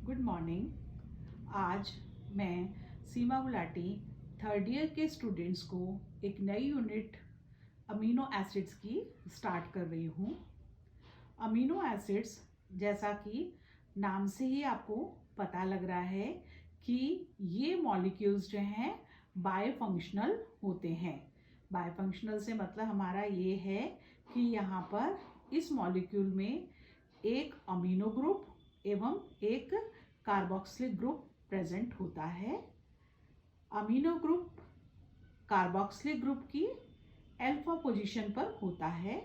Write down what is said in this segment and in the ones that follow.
Good morning. आज मैं सीमा Gulati third year के स्टूडेंट्स को एक नई यूनिट अमीनो एसिड्स की स्टार्ट कर रही हूँ। अमीनो एसिड्स, जैसा कि नाम से ही आपको पता लग रहा है कि ये मॉलिक्यूल्स जो हैं बायफंक्शनल होते हैं। बायफंक्शनल से मतलब हमारा ये है कि यहाँ पर इस मॉलिक्यूल में एक अमीनो ग्रुप एवं एक कार्बोक्सिलिक ग्रुप प्रेजेंट होता है। अमीनो ग्रुप कार्बोक्सिलिक ग्रुप की अल्फा पोजीशन पर होता है,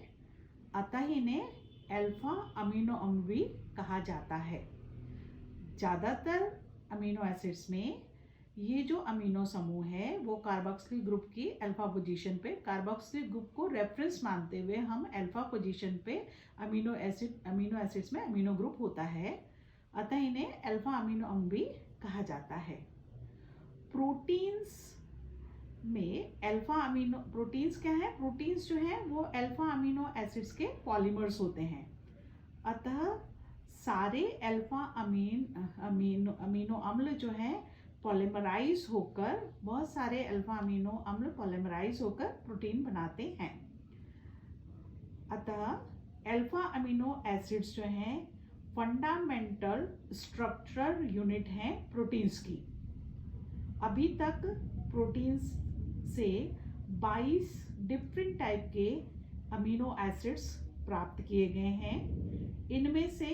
अतः इन्हें अल्फा अमीनो अम्ल भी कहा जाता है। ज़्यादातर अमीनो एसिड्स में ये जो अमीनो समूह है वो कार्बोक्सिलिक ग्रुप की अल्फा पोजीशन पे, कार्बोक्सिलिक ग्रुप को रेफरेंस मानते हुए हम अल्फा पोजीशन पे अमीनो एसिड्स में अमीनो ग्रुप होता है, अतः इन्हें अल्फा अमीनो अम्ल भी कहा जाता है। प्रोटीन्स में अल्फा अमीनो प्रोटीन्स क्या है? प्रोटीन्स जो है वो अल्फा अमीनो एसिड्स के पॉलीमर्स होते हैं, अतः सारे अल्फा अमीनो अम्ल जो है पॉलीमराइज होकर, बहुत सारे अल्फा अमीनो अम्ल पॉलीमराइज होकर प्रोटीन बनाते हैं। अतः अल्फा अमीनो एसिड्स जो हैं फंडामेंटल स्ट्रक्चरल यूनिट हैं प्रोटीन्स की। अभी तक प्रोटीन्स से 22 डिफरेंट टाइप के अमीनो एसिड्स प्राप्त किए गए हैं। इनमें से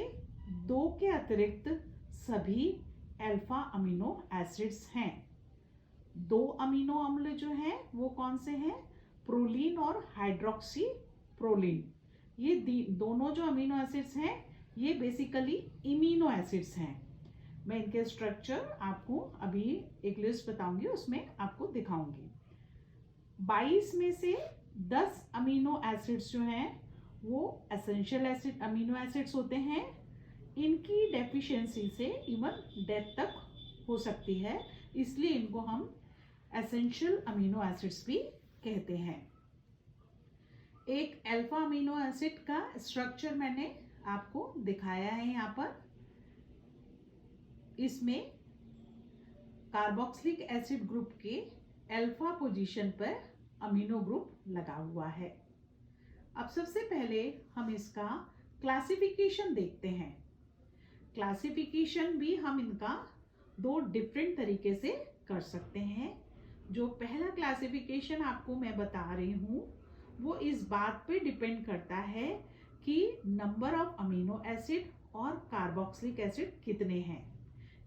2 के अतिरिक्त सभी अल्फा अमीनो एसिड्स हैं। 2 अमीनो अम्ल जो हैं वो कौन से हैं? प्रोलीन और हाइड्रोक्सी प्रोलीन। ये दोनों जो अमीनो एसिड्स हैं ये बेसिकली इमिनो एसिड्स हैं। मैं इनके स्ट्रक्चर आपको अभी एक लिस्ट बताऊंगी, उसमें आपको दिखाऊंगी। 22 में से 10 अमीनो एसिड्स जो हैं वो एसेंशियल एसिड अमीनो एसिड्स होते हैं। इनकी डेफिशिएंसी से इवन डेथ तक हो सकती है, इसलिए इनको हम एसेंशियल अमीनो एसिड्स भी कहते हैं। एक अल्फा अमीनो एसिड का स्ट्रक्चर मैंने आपको दिखाया है यहाँ पर। इसमें कार्बोक्सिलिक एसिड ग्रुप के अल्फा पोजीशन पर अमीनो ग्रुप लगा हुआ है। अब सबसे पहले हम इसका क्लासिफिकेशन देखते हैं। क्लासिफिकेशन भी हम इनका 2 डिफरेंट तरीके से कर सकते हैं। जो पहला क्लासिफिकेशन आपको मैं बता रही हूँ वो इस बात पे डिपेंड करता है कि नंबर ऑफ अमीनो एसिड और कार्बोक्सिलिक एसिड कितने हैं,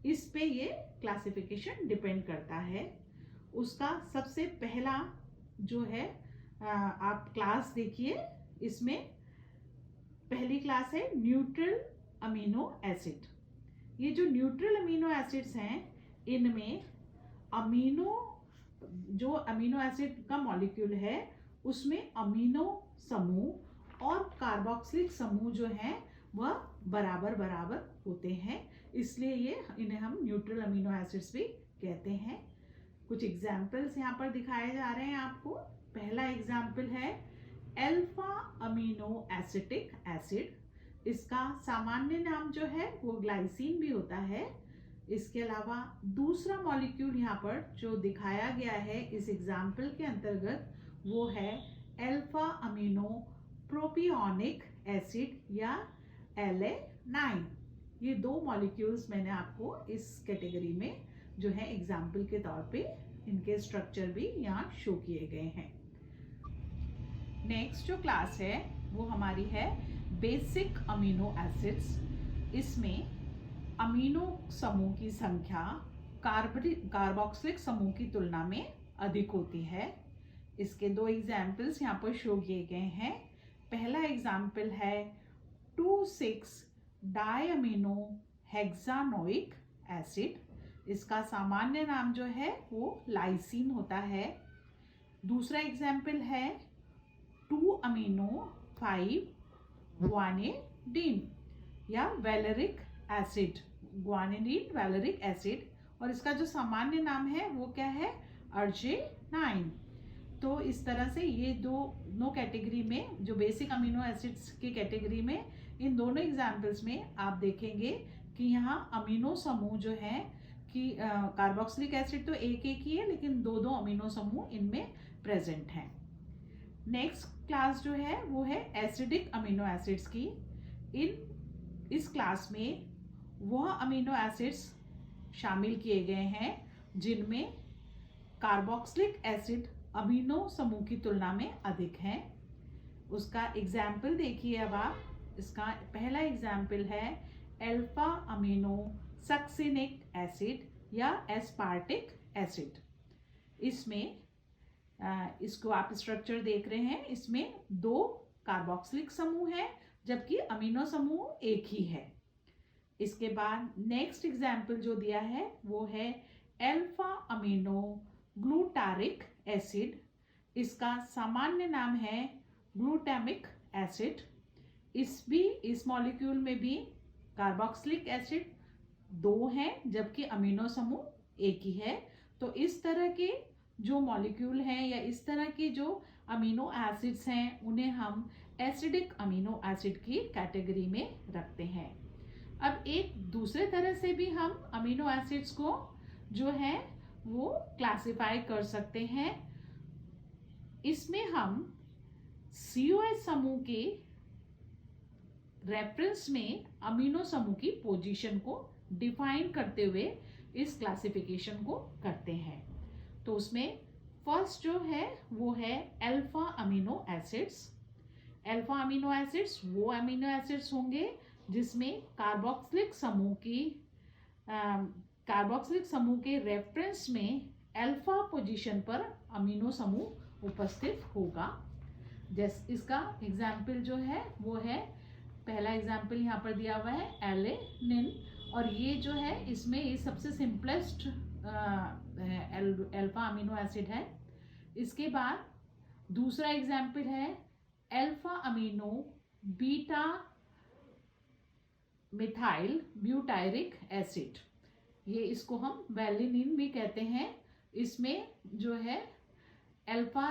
इस पे ये क्लासिफिकेशन डिपेंड करता है। उसका सबसे पहला जो है आप क्लास देखिए, इसमें पहली क्लास है न्यूट्रल अमीनो एसिड। ये जो न्यूट्रल अमीनो एसिड्स हैं इनमें जो अमीनो एसिड का मॉलिक्यूल है उसमें अमीनो समूह और कार्बोक्सिलिक समूह जो हैं वह बराबर बराबर होते हैं, इसलिए इन्हें हम न्यूट्रल अमीनो एसिड्स भी कहते हैं। कुछ एग्जाम्पल्स यहाँ पर दिखाए जा रहे हैं आपको। पहला एग्जाम्पल है अल्फा अमीनो एसिटिक एसिड। इसका सामान्य नाम जो है वो ग्लाइसिन भी होता है। इसके अलावा दूसरा मॉलिक्यूल यहाँ पर जो दिखाया गया है इस एग्जाम्पल के अंतर्गत वो है अल्फा अमीनो प्रोपियोनिक एसिड या La9। ये 2 मॉलिक्यूल्स मैंने आपको इस कैटेगरी में जो है एग्जाम्पल के तौर पे इनके स्ट्रक्चर भी यहाँ शो किए गए हैं। नेक्स्ट जो क्लास है वो हमारी है बेसिक अमीनो एसिड्स। इसमें अमीनो समूह की संख्या कार्बोक्सिलिक समूह की तुलना में अधिक होती है। इसके 2 एग्जाम्पल्स यहाँ पर शो किए गए हैं। पहला एग्जाम्पल है 2,6 डायअमीनो हेक्सानोइक एसिड। इसका सामान्य नाम जो है वो लाइसिन होता है। दूसरा एग्जाम्पल है 2 अमीनो 5 ग्वानिडीन या वैलेरिक एसिड, ग्वानिडीन वैलेरिक एसिड, और इसका जो सामान्य नाम है वो क्या है? Arginine। तो इस तरह से ये दोनों कैटेगरी में, जो बेसिक अमीनो एसिड्स की कैटेगरी में, इन दोनों एग्जाम्पल्स में आप देखेंगे कि यहाँ अमीनो समूह जो है कि कार्बोक्सिलिक एसिड तो एक एक ही है, लेकिन दो दो अमीनो समूह इनमें प्रेजेंट हैं। नेक्स्ट क्लास जो है वो है एसिडिक अमीनो एसिड्स की। इस क्लास में वह अमीनो एसिड्स शामिल किए गए हैं जिनमें कार्बोक्सिलिक एसिड अमीनो समूह की तुलना में अधिक हैं। उसका एग्जाम्पल देखिए अब आप। इसका पहला एग्जाम्पल है अल्फा अमीनो सक्सिनिक एसिड या एस्पार्टिक एसिड। इसमें इसको आप स्ट्रक्चर देख रहे हैं, इसमें दो कार्बोक्सिलिक समूह है जबकि अमीनो समूह एक ही है। इसके बाद नेक्स्ट एग्जाम्पल जो दिया है वो है अल्फा अमीनो ग्लूटारिक एसिड। इसका सामान्य नाम है ग्लूटामिक एसिड। इस मॉलिक्यूल में भी कार्बोक्सिलिक एसिड दो हैं जबकि अमीनो समूह एक ही है। तो इस तरह के जो मॉलिक्यूल हैं या इस तरह के जो अमीनो एसिड्स हैं उन्हें हम एसिडिक अमीनो एसिड की कैटेगरी में रखते हैं। अब एक दूसरे तरह से भी हम अमीनो एसिड्स को जो है वो क्लासिफाई कर सकते हैं। इसमें हम COH समूह के रेफरेंस में अमीनो समूह की पोजीशन को डिफाइन करते हुए इस क्लासिफिकेशन को करते हैं। तो उसमें फर्स्ट जो है वो है alpha amino acids. Alpha amino acids वो अमीनो एसिड्स होंगे जिसमें कार्बोक्सिलिक समूह के रेफरेंस में अल्फा पोजीशन पर अमीनो समूह उपस्थित होगा। जैसे इसका एग्जाम्पल जो है वो है, पहला एग्जाम्पल यहाँ पर दिया हुआ है एलेनिन, और ये जो है इसमें ये सबसे सिंपलेस्ट अल्फा अमीनो एसिड है। इसके बाद दूसरा एग्जाम्पल है alpha amino beta methyl butyric acid. ये इसको हम वेलिनिन भी कहते हैं। इसमें जो है अल्फा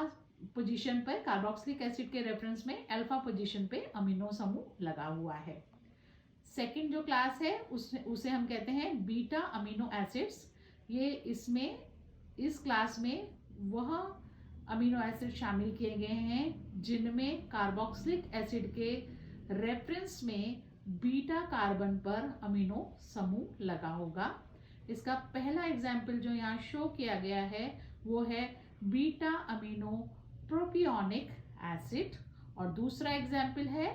पोजीशन पर कार्बोक्सिलिक एसिड के रेफरेंस में अल्फा पोजीशन पे अमीनो समूह लगा हुआ है। सेकंड जो क्लास है उसे हम कहते हैं बीटा अमीनो एसिड्स। ये इस क्लास में वह अमीनो एसिड शामिल किए गए हैं जिनमें कार्बोक्सिलिक एसिड के रेफरेंस में बीटा कार्बन पर अमीनो समूह लगा होगा। इसका पहला एग्जाम्पल जो यहाँ शो किया गया है वो है बीटा अमीनो प्रोपियोनिक एसिड, और दूसरा एग्जाम्पल है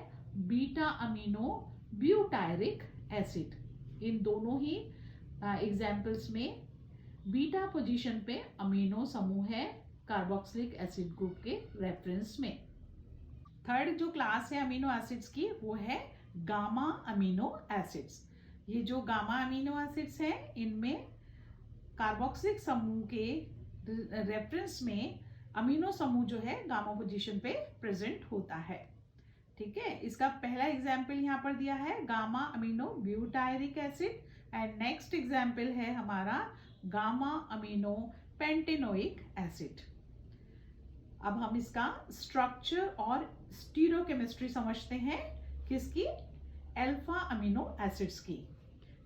बीटा अमीनो ब्यूटायरिक एसिड। इन दोनों ही एग्जाम्पल्स में बीटा पोजीशन पे अमीनो समूह है कार्बोक्सिलिक एसिड ग्रुप के रेफरेंस में। थर्ड जो क्लास है अमीनो एसिड्स की वो है गामा अमीनो एसिड्स। ये जो गामा अमीनो एसिड्स हैं इनमें कार्बोक्सिलिक समूह के रेफरेंस में अमीनो समूह जो है गामा पोजीशन पे प्रेजेंट होता है। ठीक है, इसका पहला एग्जाम्पल यहाँ पर दिया है gamma amino butyric acid, and next example है हमारा गामा अमीनो पेंटेनोइक एसिड। अब हम इसका स्ट्रक्चर और स्टीरियोकेमिस्ट्री समझते हैं किसकी, अल्फा अमीनो एसिड्स की।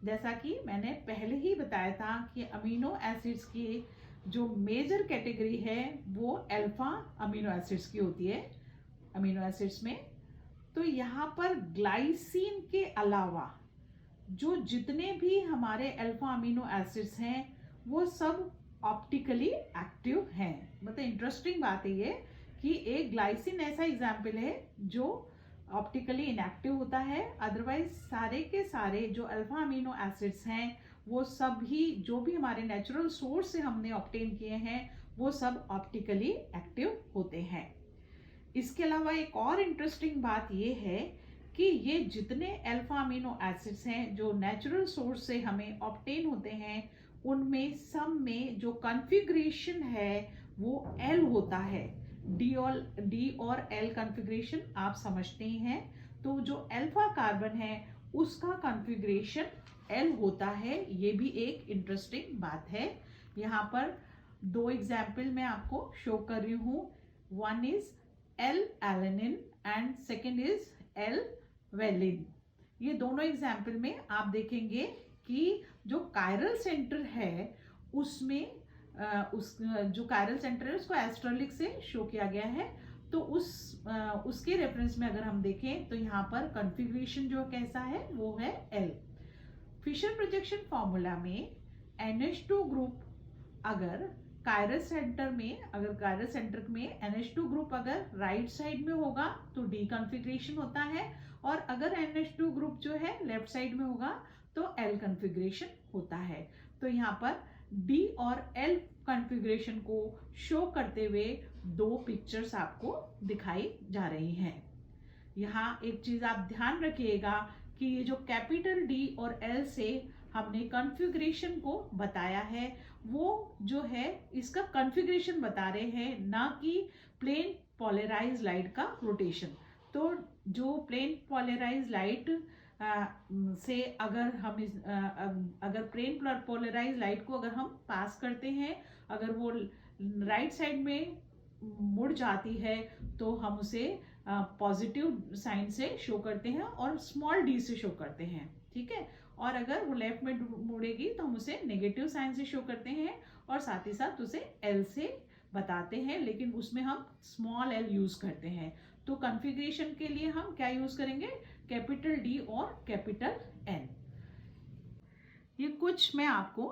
जैसा कि मैंने पहले ही बताया था कि अमीनो एसिड्स की जो मेजर कैटेगरी है वो अल्फा अमीनो एसिड्स की होती है अमीनो एसिड्स में। तो यहाँ पर ग्लाइसिन के अलावा जो जितने भी हमारे अल्फा अमीनो एसिड्स हैं वो सब ऑप्टिकली एक्टिव हैं। मतलब इंटरेस्टिंग बात है ये कि एक ग्लाइसिन ऐसा एग्जाम्पल है जो ऑप्टिकली इनएक्टिव होता है, अदरवाइज सारे के सारे जो अल्फा अमीनो एसिड्स हैं वो सब ही जो भी हमारे नेचुरल सोर्स से हमने ऑब्टेन किए हैं वो सब ऑप्टिकली एक्टिव होते हैं। इसके अलावा एक और इंटरेस्टिंग बात ये है कि ये जितने अल्फा अमीनो एसिड्स हैं जो नेचुरल सोर्स से हमें ऑब्टेन होते हैं उनमें सब में जो कॉन्फ़िगरेशन है वो एल होता है। डी और एल कॉन्फ़िगरेशन आप समझते ही हैं। तो जो अल्फा कार्बन है उसका कॉन्फ़िगरेशन एल होता है। ये भी एक इंटरेस्टिंग बात है। यहाँ पर दो एग्जाम्पल मैं आपको शो कर रही हूँ। One is L alanine and second is L valine. ये दोनों एग्जाम्पल में आप देखेंगे कि जो कायरल सेंटर है उसमें जो कायरल सेंटर है उसको एस्ट्रोलिक से शो किया गया है। तो उसके रेफरेंस में अगर हम देखें तो यहाँ पर कॉन्फ़िगरेशन जो कैसा है वो है L। फिशर प्रोजेक्शन फॉर्मूला में NH2 ग्रुप अगर कायरल सेंटर में NH2 ग्रुप अगर राइट साइड में होगा तो डी कॉन्फ़िगरेशन होता है, और अगर NH2 ग्रुप जो है लेफ्ट साइड में होगा तो L कॉन्फ़िगरेशन होता है। तो यहाँ पर D और L कॉन्फ़िगरेशन को शो करते हुए दो पिक्चर्स आपको दिखाई जा रही हैं। यहाँ एक चीज आप ध्यान रखिएगा कि ये जो कैपिटल D और L से हमने कॉन्फ़िगरेशन को बताया है वो जो है इसका कॉन्फ़िगरेशन बता रहे हैं, ना कि प्लेन पोलराइज लाइट का रोटेशन। तो जो प्लेन पोलराइज लाइट से अगर प्लेन पोलराइज लाइट को अगर हम पास करते हैं, अगर वो राइट साइड में मुड़ जाती है तो हम उसे पॉजिटिव साइन से शो करते हैं और स्मॉल डी से शो करते हैं, ठीक है। और अगर वो लेफ्ट में मुड़ेगी तो हम उसे नेगेटिव साइन से शो करते हैं और साथ ही साथ उसे एल से बताते हैं, लेकिन उसमें हम स्मॉल एल यूज करते हैं। तो कॉन्फ़िगरेशन के लिए हम क्या यूज करेंगे, कैपिटल डी और कैपिटल एन। ये कुछ मैं आपको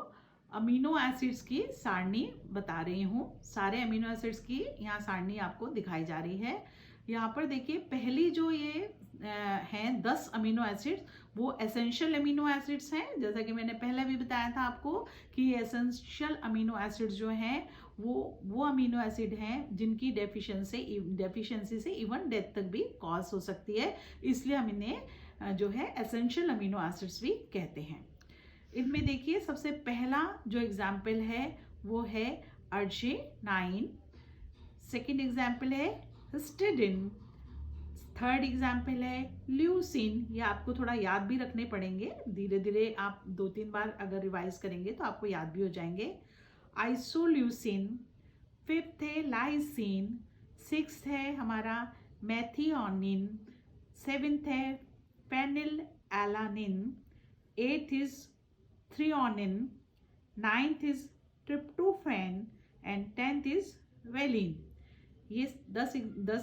अमीनो एसिड्स की सारणी बता रही हूँ। सारे अमीनो एसिड्स की यहाँ सारणी आपको दिखाई जा रही है। यहाँ पर देखिए पहली जो ये हैं 10 अमीनो एसिड्स वो एसेंशियल अमीनो एसिड्स हैं। जैसा कि मैंने पहले भी बताया था आपको कि एसेंशियल अमीनो एसिड्स जो हैं वो अमीनो एसिड हैं जिनकी डेफिशिएंसी से इवन डेथ तक भी कॉज हो सकती है, इसलिए हम इन्हें जो है एसेंशियल अमीनो एसिड्स भी कहते हैं। इनमें देखिए सबसे पहला जो एग्जाम्पल है वो है अर्जिनाइन, सेकेंड एग्जाम्पल है हिस्टिडिन, थर्ड एग्जाम्पल है ल्यूसिन। ये आपको थोड़ा याद भी रखने पड़ेंगे, धीरे धीरे आप 2-3 बार अगर रिवाइज करेंगे तो आपको याद भी हो जाएंगे। आइसोल्यूसिन, फिफ्थ है लाइसिन, सिक्स्थ है हमारा मैथियोनिन, सेवेंथ है phenylalanine, eighth is threonine, ninth is tryptophan and 10th is valine. ये 10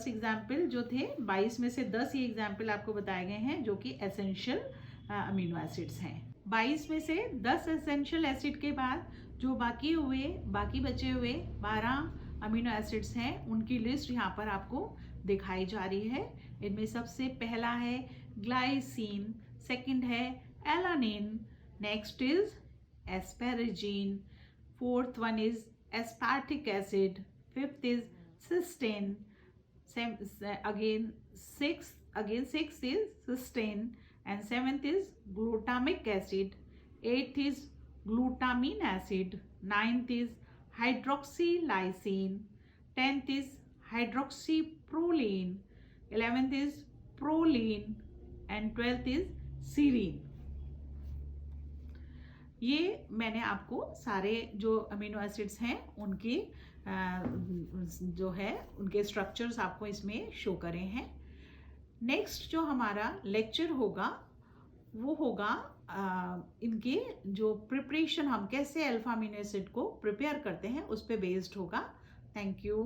एग्जाम्पल जो थे, 22 में से 10 ये एग्जाम्पल आपको बताए गए हैं जो कि एसेंशियल अमीनो एसिड्स हैं। 22 में से 10 एसेंशियल एसिड के बाद जो बाकी बचे हुए 12 अमीनो एसिड्स हैं उनकी लिस्ट यहाँ पर आपको दिखाई जा रही है। इनमें सबसे पहला है ग्लाइसिन, सेकंड है alanine, next is asparagine, fourth one is aspartic acid, fifth is cysteine, sixth is cysteine, and seventh is glutamic acid, eighth is glutamine acid, ninth is hydroxylysine, 10th is hydroxyproline, 11th is proline, and 12th is serine। ये मैंने आपको सारे जो amino acids हैं उनकी जो है उनके स्ट्रक्चर्स आपको इसमें शो करे हैं। नेक्स्ट जो हमारा लेक्चर होगा वो होगा इनके जो प्रिपरेशन, हम कैसे अल्फा अमीनो एसिड को प्रिपेयर करते हैं उस पर बेस्ड होगा। Thank you.